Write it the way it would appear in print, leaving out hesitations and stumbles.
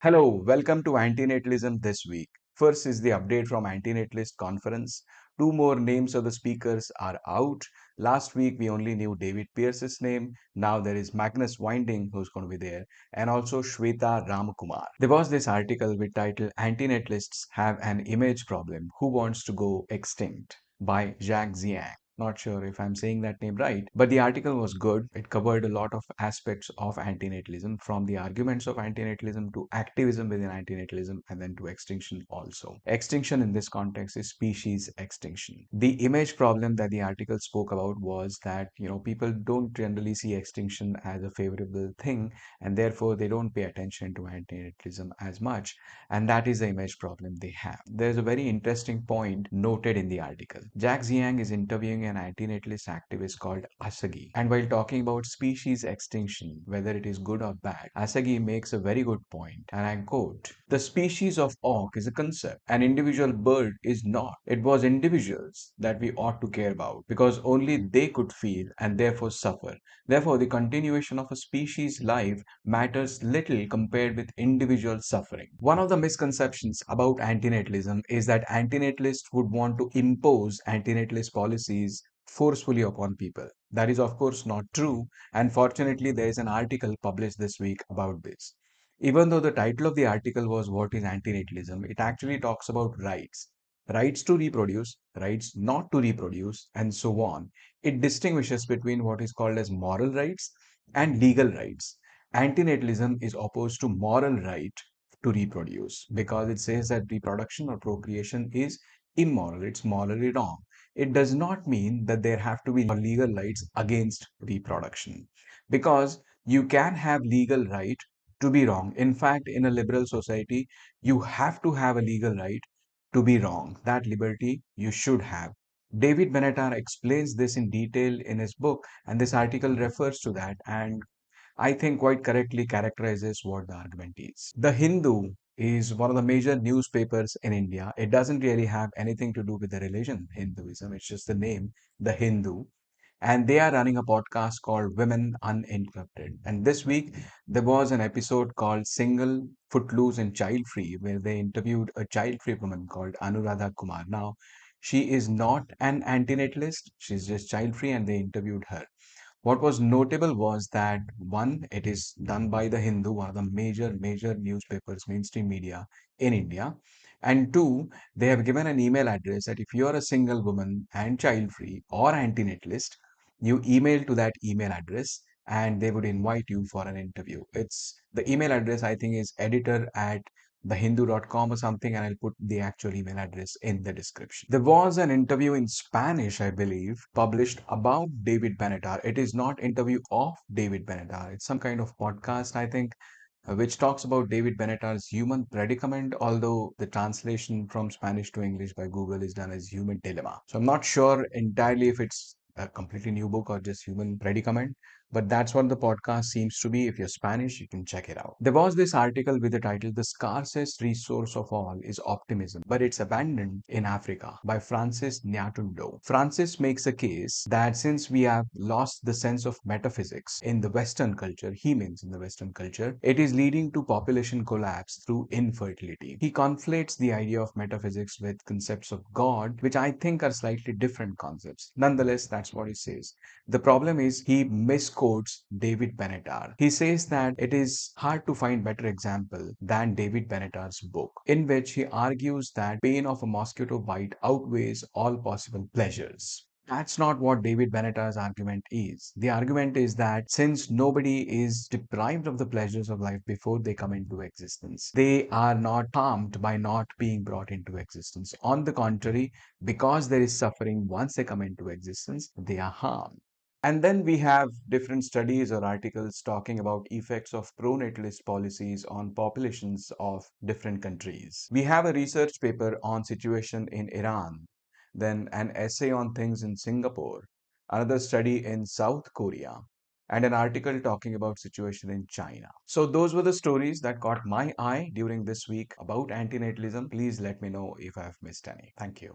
Hello, welcome to Antinatalism This week. First is the update from Antinatalist conference. Two more names of the speakers are out. Last week we only knew David Pierce's name. Now there is Magnus Winding who's going to be there, and also Shweta Ramakumar. There was this article with title Antinatalists Have an Image Problem. Who Wants to Go Extinct by Jacques Ziang. Not sure if I'm saying that name right, but the article was good. It covered a lot of aspects of antinatalism, from the arguments of antinatalism to activism within antinatalism, and then to extinction also. Extinction in this context is species extinction. The image problem that the article spoke about was that, people don't generally see extinction as a favorable thing, and therefore they don't pay attention to antinatalism as much, and that is the image problem they have. There's a very interesting point noted in the article. Jack Ziang is interviewing an antinatalist activist called Asagi, and while talking about species extinction, whether it is good or bad, Asagi makes a very good point, and I quote, "The species of auk is a concept. An individual bird is not. It was individuals that we ought to care about, because only they could feel and therefore suffer. Therefore, the continuation of a species' life matters little compared with individual suffering." One of the misconceptions about antinatalism is that antinatalists would want to impose antinatalist policies forcefully upon people. That is, of course, not true, and fortunately, there is an article published this week about this. Even though the title of the article was What is Antinatalism, it actually talks about rights. Rights to reproduce, rights not to reproduce, and so on. It distinguishes between what is called as moral rights and legal rights. Antinatalism is opposed to moral right to reproduce because it says that reproduction or procreation is immoral, it's morally wrong. It does not mean that there have to be legal rights against reproduction, because you can have legal right to be wrong. In fact, in a liberal society, you have to have a legal right to be wrong. That liberty you should have. David Benatar explains this in detail in his book, and this article refers to that and I think quite correctly characterizes what the argument is. The Hindu is one of the major newspapers in India. It doesn't really have anything to do with the religion Hinduism, it's just the name, The Hindu. And they are running a podcast called Women Uninterrupted. And this week, there was an episode called Single, Footloose, and Childfree, where they interviewed a child-free woman called Anuradha Kumar. Now, she is not an antinatalist, she's just child-free, and they interviewed her. What was notable was that one, it is done by the Hindu, one of the major newspapers, mainstream media in India. And two, they have given an email address that if you are a single woman and child free or antinatalist, you email to that email address and they would invite you for an interview. It's the email address, I think, is editor at thehindu.com or something, and I'll put the actual email address in the description. There was an interview in Spanish, I believe, published about David Benatar. It is not interview of David Benatar. It's some kind of podcast, I think, which talks about David Benatar's human predicament, although the translation from Spanish to English by Google is done as human dilemma. So I'm not sure entirely if it's a completely new book or just human predicament, but that's what the podcast seems to be. If you're Spanish, you can check it out. There was this article with the title The Scarcest Resource of All is Optimism, but it's abandoned in Africa by Francis Nyatundo. Francis makes a case that since we have lost the sense of metaphysics in the Western culture, he means in the Western culture, it is leading to population collapse through infertility. He conflates the idea of metaphysics with concepts of God, which I think are slightly different concepts. Nonetheless, that's what he says. The problem is he misquotes David Benatar. He says that it is hard to find better example than David Benatar's book, in which he argues that pain of a mosquito bite outweighs all possible pleasures. That's not what David Benatar's argument is. The argument is that since nobody is deprived of the pleasures of life before they come into existence, they are not harmed by not being brought into existence. On the contrary, because there is suffering once they come into existence, they are harmed. And then we have different studies or articles talking about effects of pronatalist policies on populations of different countries. We have a research paper on situation in Iran, then an essay on things in Singapore, another study in South Korea, and an article talking about situation in China. So those were the stories that caught my eye during this week about antinatalism. Please let me know if I have missed any. Thank you.